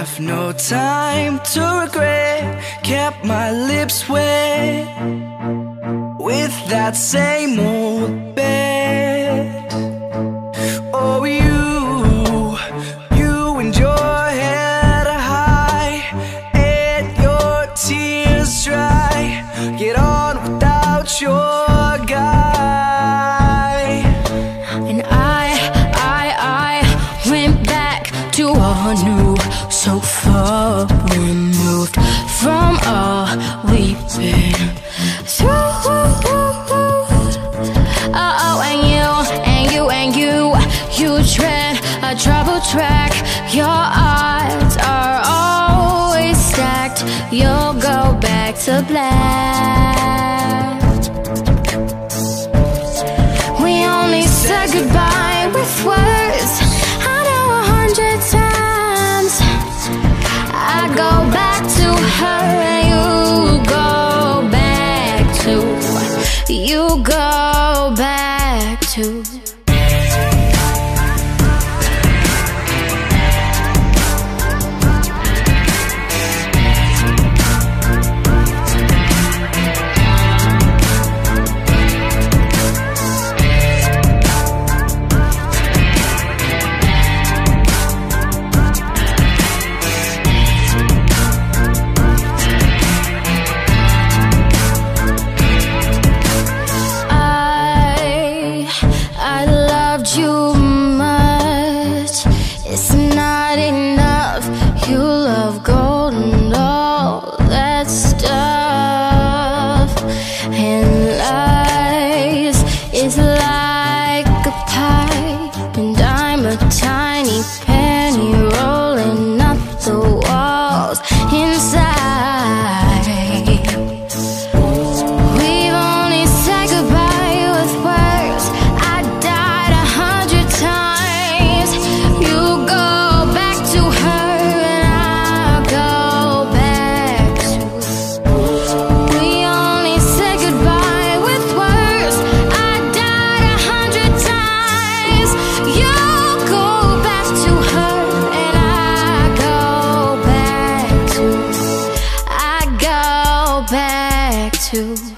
left no time to regret. Kept my lips wet with that same old bet. Oh, you and your head high and your tears dry. Get on without your guy. And I went back to all new, so far removed from all we've been through. Oh, and you tread a troubled track. Your odds are always stacked. You'll go back to black. We only said goodbye with words. I know 100 times. I go back to her and you go back to. You go back to. You much, it's not enough. You love gold and all that stuff, and lies is like a pipe, and I'm a tiny penny rolling up the walls inside. We've only said goodbye with words. I died 100 times. You go back to her and I'll go back to. We only said goodbye with words. I died 100 times. You go back to her and I go back to. I go back to.